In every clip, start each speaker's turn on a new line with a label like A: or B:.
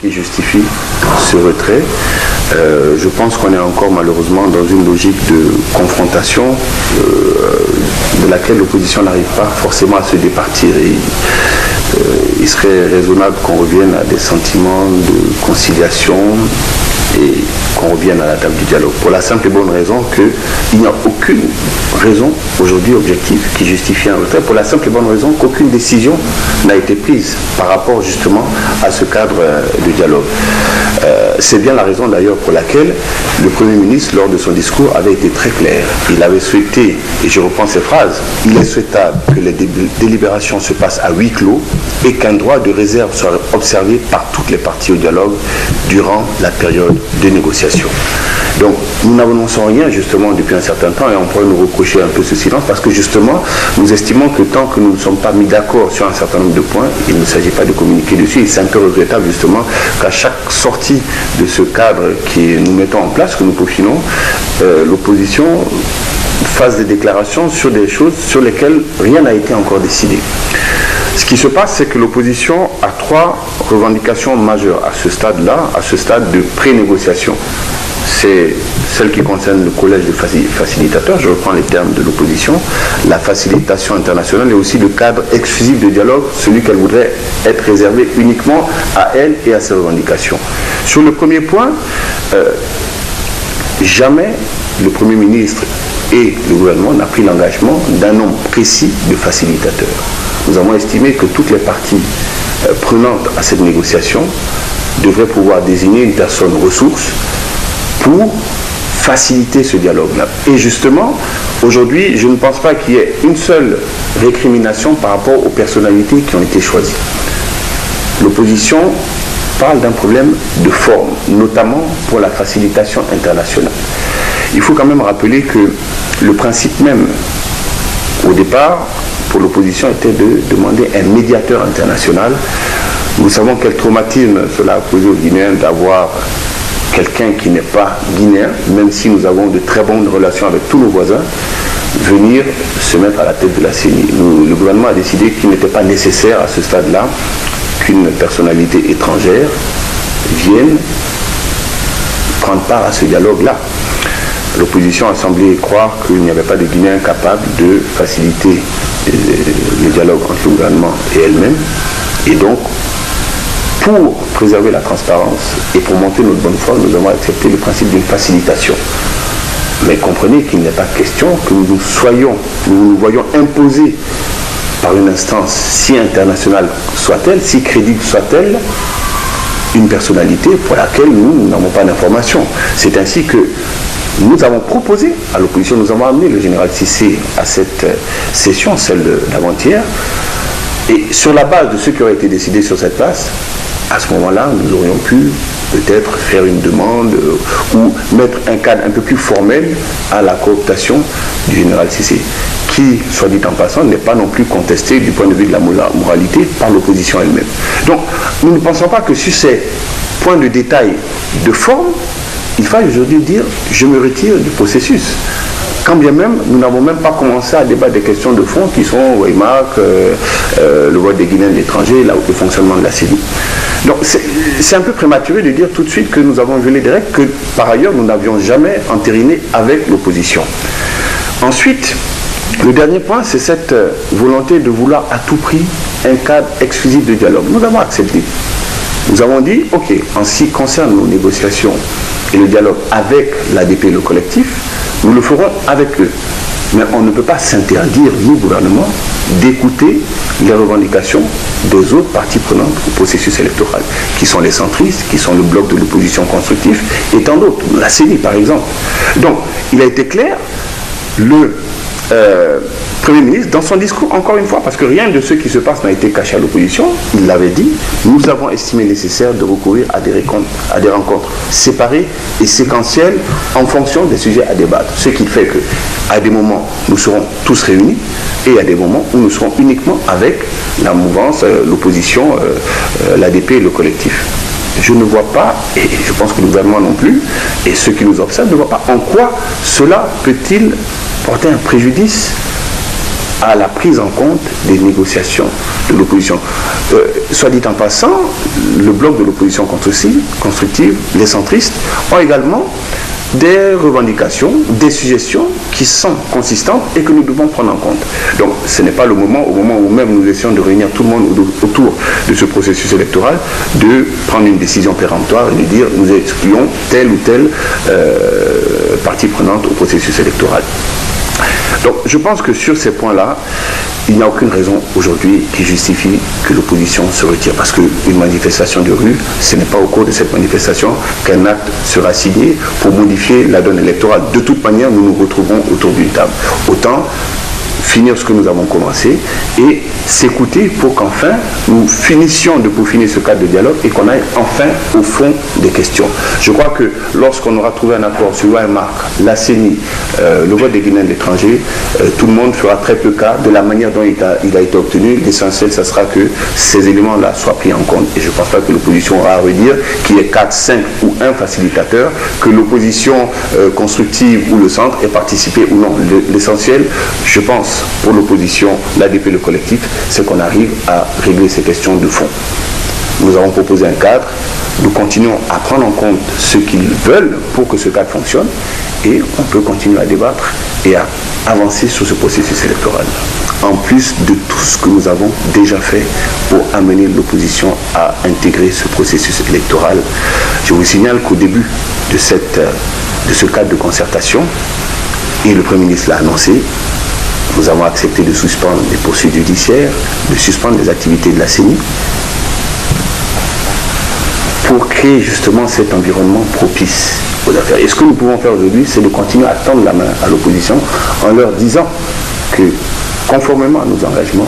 A: qui justifie ce retrait. Je pense qu'on est encore malheureusement dans une logique de confrontation de laquelle l'opposition n'arrive pas forcément à se départir. Et, il serait raisonnable qu'on revienne à des sentiments de conciliation et qu'on revienne à la table du dialogue. Pour la simple et bonne raison qu'il n'y a aucune raison aujourd'hui objective qui justifie un retrait, pour la simple et bonne raison qu'aucune décision n'a été prise par rapport justement à ce cadre de dialogue. C'est bien la raison d'ailleurs pour laquelle le Premier ministre, lors de son discours, avait été très clair. Il avait souhaité, et je reprends ses phrases, il est souhaitable que les délibérations se passent à huis clos et qu'un droit de réserve soit observé par toutes les parties au dialogue durant la période de négociation. Donc, nous n'annonçons rien justement depuis un certain temps et on pourrait nous reprocher un peu ce silence parce que justement, nous estimons que tant que nous ne sommes pas mis d'accord sur un certain nombre de points, il ne s'agit pas de communiquer dessus. Et c'est un peu regrettable justement qu'à chaque sortie de ce cadre que nous mettons en place, que nous peaufinons, l'opposition fasse des déclarations sur des choses sur lesquelles rien n'a été encore décidé. Ce qui se passe, c'est que l'opposition a trois revendications majeures à ce stade-là, à ce stade de pré-négociation. C'est celle qui concerne le collège de facilitateurs, je reprends les termes de l'opposition, la facilitation internationale et aussi le cadre exclusif de dialogue, celui qu'elle voudrait être réservé uniquement à elle et à ses revendications. Sur le premier point, jamais le Premier ministre et le gouvernement n'a pris l'engagement d'un nombre précis de facilitateurs. Nous avons estimé que toutes les parties prenantes à cette négociation devraient pouvoir désigner une personne ressource pour faciliter ce dialogue-là. Et justement, aujourd'hui, je ne pense pas qu'il y ait une seule récrimination par rapport aux personnalités qui ont été choisies. L'opposition parle d'un problème de forme, notamment pour la facilitation internationale. Il faut quand même rappeler que le principe même, au départ, pour l'opposition, était de demander un médiateur international. Nous savons quel traumatisme cela a causé aux Guinéens d'avoir quelqu'un qui n'est pas guinéen, même si nous avons de très bonnes relations avec tous nos voisins, venir se mettre à la tête de la CENI. Le gouvernement a décidé qu'il n'était pas nécessaire à ce stade-là qu'une personnalité étrangère vienne prendre part à ce dialogue-là. L'opposition a semblé croire qu'il n'y avait pas de Guinéens capables de faciliter le dialogue entre le gouvernement et elle-même. Et donc, pour préserver la transparence et pour monter notre bonne foi, nous avons accepté le principe d'une facilitation. Mais comprenez qu'il n'est pas question que nous nous voyons imposer par une instance si internationale soit-elle, si crédible soit-elle, une personnalité pour laquelle nous n'avons pas d'informations. C'est ainsi que nous avons proposé à l'opposition, nous avons amené le général Cissé à cette session, celle d'avant-hier, et sur la base de ce qui aurait été décidé sur cette place, à ce moment-là, nous aurions pu peut-être faire une demande ou mettre un cadre un peu plus formel à la cooptation du général Cissé, qui, soit dit en passant, n'est pas non plus contesté du point de vue de la moralité par l'opposition elle-même. Donc, nous ne pensons pas que sur ces points de détail de forme, il faille aujourd'hui dire « je me retire du processus ». Quand bien même, nous n'avons même pas commencé à débattre des questions de fond qui sont Waymark, le vote des Guinéens de l'étranger, le fonctionnement de la CENI. Donc c'est un peu prématuré de dire tout de suite que nous avons violé des règles que par ailleurs nous n'avions jamais entérinées avec l'opposition. Ensuite, le dernier point, c'est cette volonté de vouloir à tout prix un cadre exclusif de dialogue. Nous avons accepté. Nous avons dit, ok, en ce qui concerne nos négociations et le dialogue avec l'ADP et le collectif, nous le ferons avec eux. Mais on ne peut pas s'interdire, nous, gouvernement, d'écouter les revendications des autres parties prenantes au processus électoral, qui sont les centristes, qui sont le bloc de l'opposition constructive, et tant d'autres, la CENI par exemple. Donc, il a été clair, le Premier ministre, dans son discours, encore une fois, parce que rien de ce qui se passe n'a été caché à l'opposition, il l'avait dit, nous avons estimé nécessaire de recourir à des rencontres séparées et séquentielles en fonction des sujets à débattre. Ce qui fait qu'à des moments, nous serons tous réunis et à des moments où nous serons uniquement avec la mouvance, l'opposition, l'ADP et le collectif. Je ne vois pas, et je pense que le gouvernement non plus, et ceux qui nous observent ne voient pas en quoi cela peut-il porter un préjudice à la prise en compte des négociations de l'opposition. Soit dit en passant, le bloc de l'opposition constructive, les centristes, ont également des revendications, des suggestions qui sont consistantes et que nous devons prendre en compte. Donc ce n'est pas le moment, au moment où même nous essayons de réunir tout le monde autour de ce processus électoral, de prendre une décision péremptoire et de dire nous excluons telle ou telle partie prenante au processus électoral. Donc je pense que sur ces points-là, il n'y a aucune raison aujourd'hui qui justifie que l'opposition se retire. Parce qu'une manifestation de rue, ce n'est pas au cours de cette manifestation qu'un acte sera signé pour modifier la donne électorale. De toute manière, nous nous retrouvons autour d'une table. Autant finir ce que nous avons commencé et s'écouter pour qu'enfin nous finissions de peaufiner ce cadre de dialogue et qu'on aille enfin au fond des questions. Je crois que lorsqu'on aura trouvé un accord sur l'OMARC, la CENI, le vote des Guinéens de l'étranger, tout le monde fera très peu cas de la manière dont il a été obtenu. L'essentiel, ce sera que ces éléments-là soient pris en compte. Et je ne pense pas que l'opposition aura à redire qu'il y ait 4, 5 ou 1 facilitateur, que l'opposition constructive ou le centre ait participé ou non. L'essentiel, je pense, pour l'opposition, l'ADP, le collectif, c'est qu'on arrive à régler ces questions de fond. Nous avons proposé un cadre, nous continuons à prendre en compte ce qu'ils veulent pour que ce cadre fonctionne et on peut continuer à débattre et à avancer sur ce processus électoral. En plus de tout ce que nous avons déjà fait pour amener l'opposition à intégrer ce processus électoral, je vous signale qu'au début de ce cadre de concertation, et le Premier ministre l'a annoncé, nous avons accepté de suspendre les poursuites judiciaires, de suspendre les activités de la CENI, pour créer justement cet environnement propice aux affaires. Et ce que nous pouvons faire aujourd'hui, c'est de continuer à tendre la main à l'opposition en leur disant que, conformément à nos engagements,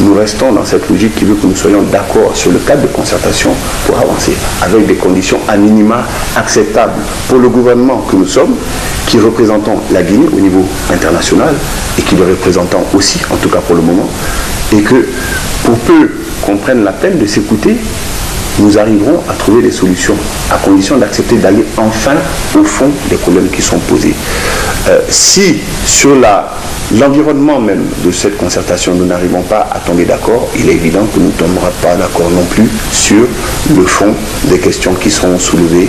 A: nous restons dans cette logique qui veut que nous soyons d'accord sur le cadre de concertation pour avancer, avec des conditions à minima acceptables pour le gouvernement que nous sommes, qui représentons la Guinée au niveau international et qui le représentons aussi, en tout cas pour le moment, et que pour peu qu'on prenne la peine de s'écouter, nous arriverons à trouver des solutions, à condition d'accepter d'aller enfin au fond des problèmes qui sont posés. Si sur l'environnement même de cette concertation, nous n'arrivons pas à tomber d'accord, il est évident que nous ne tomberons pas d'accord non plus sur le fond des questions qui seront soulevées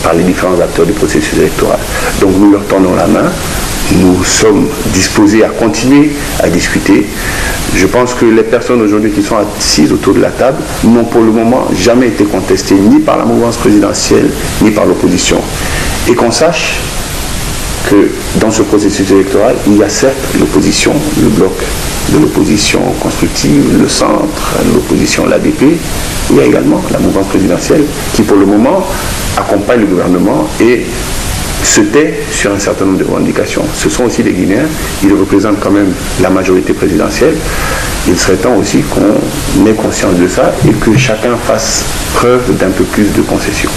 A: par les différents acteurs du processus électoral. Donc nous leur tendons la main, nous sommes disposés à continuer à discuter. Je pense que les personnes aujourd'hui qui sont assises autour de la table n'ont pour le moment jamais été contestées ni par la mouvance présidentielle ni par l'opposition. Et qu'on sache que dans ce processus électoral, il y a certes l'opposition, le bloc de l'opposition constructive, le centre, l'opposition, l'ADP, il y a également la mouvance présidentielle qui pour le moment accompagne le gouvernement et se tait sur un certain nombre de revendications. Ce sont aussi des Guinéens, ils représentent quand même la majorité présidentielle. Il serait temps aussi qu'on ait conscience de ça et que chacun fasse preuve d'un peu plus de concession.